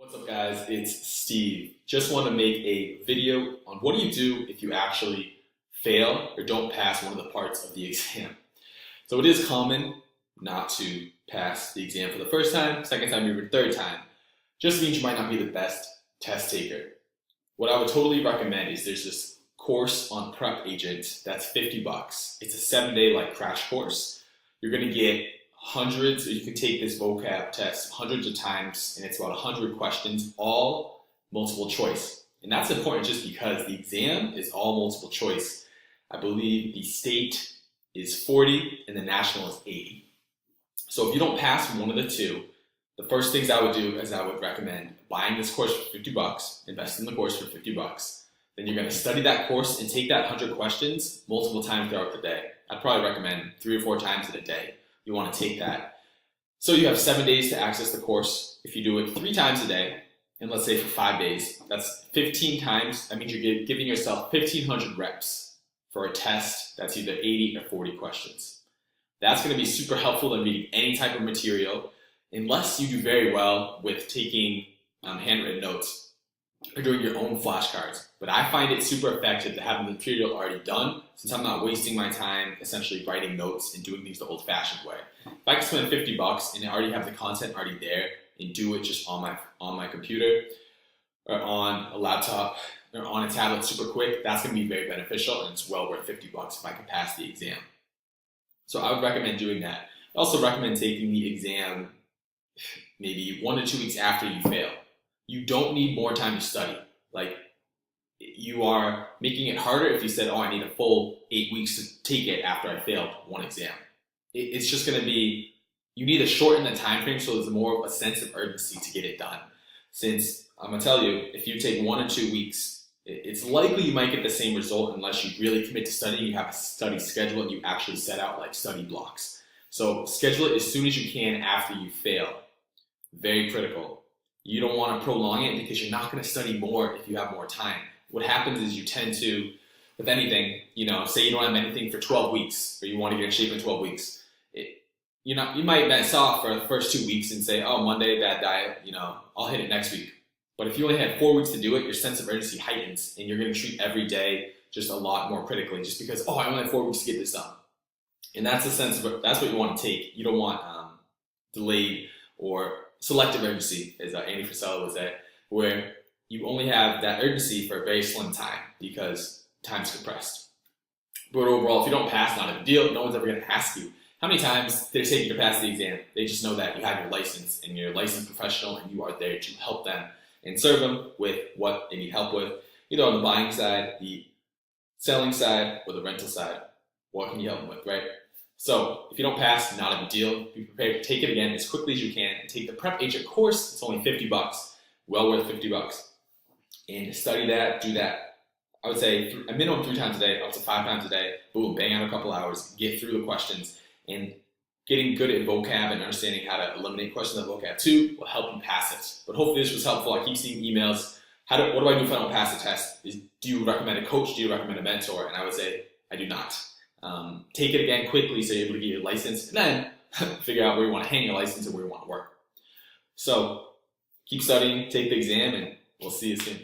What's up guys, it's Steve. Just want to make a video on what do you do if you actually fail or don't pass one of the parts of the exam. So it is common not to pass the exam for the first time, second time, or even third time. Just means you might not be the best test taker. What I would totally recommend is there's this course on Prep Agent that's 50 bucks. It's a 7-day like crash course. You're going to get hundreds, or you can take this vocab test hundreds of times, and it's about 100 questions, all multiple choice. And that's important just because the exam is all multiple choice. I believe the state is 40 and the national is 80. So if you don't pass one of the two, the first things I would do is I would recommend buying this course for 50 bucks, invest in the course for 50 bucks. Then you're going to study that course and take that 100 questions multiple times throughout the day. I'd probably recommend 3 or 4 times in a day. You want to take that. So you have 7 days to access the course. If you do it 3 times a day, and let's say for 5 days, that's 15 times. That means you're giving yourself 1,500 reps for a test that's either 80 or 40 questions. That's going to be super helpful in reading any type of material, unless you do very well with taking handwritten notes or doing your own flashcards. But I find it super effective to have the material already done, since I'm not wasting my time essentially writing notes and doing things the old-fashioned way. If I can spend 50 bucks and I already have the content already there and do it just on my computer or on a laptop or on a tablet super quick, that's going to be very beneficial, and it's well worth 50 bucks if I can pass the exam. So I would recommend doing that. I also recommend taking the exam maybe 1 to 2 weeks after you fail. You don't need more time to study. Like, you are making it harder if you said, oh, I need a full 8 weeks to take it after I failed one exam. It's just going to be, you need to shorten the time frame so there's more of a sense of urgency to get it done. Since I'm going to tell you, if you take 1 or 2 weeks, it's likely you might get the same result unless you really commit to studying. You have a study schedule and you actually set out like study blocks. So schedule it as soon as you can after you fail. Very critical. You don't want to prolong it because you're not going to study more if you have more time. What happens is you tend to, with anything, say you don't have anything for 12 weeks or you want to get in shape in 12 weeks. You might mess off for the first 2 weeks and say, oh, Monday, bad diet, I'll hit it next week. But if you only had 4 weeks to do it, your sense of urgency heightens and you're going to treat every day just a lot more critically just because, oh, I only have 4 weeks to get this done. And that's that's what you want to take. You don't want delayed or selective urgency, as Andy Frisella would say, where you only have that urgency for a very slim time because time's compressed. But overall, if you don't pass, not a big deal. No one's ever going to ask you how many times they're taking you to pass the exam. They just know that you have your license and you're a licensed professional and you are there to help them and serve them with what they need help with, either on the buying side, the selling side, or the rental side. What can you help them with, right? So if you don't pass, not a big deal. Be prepared to take it again as quickly as you can and take the Prep Agent course. It's only 50 bucks, well worth 50 bucks. And study that, do that. I would say a minimum 3 times a day, up to 5 times a day. Boom, bang out a couple hours, get through the questions. And getting good at vocab and understanding how to eliminate questions of vocab too will help you pass it. But hopefully this was helpful. I keep seeing emails. What do I do if I don't pass the test? Do you recommend a coach? Do you recommend a mentor? And I would say, I do not. Take it again quickly so you're able to get your license, and then figure out where you want to hang your license and where you want to work. So keep studying, take the exam, and we'll see you soon.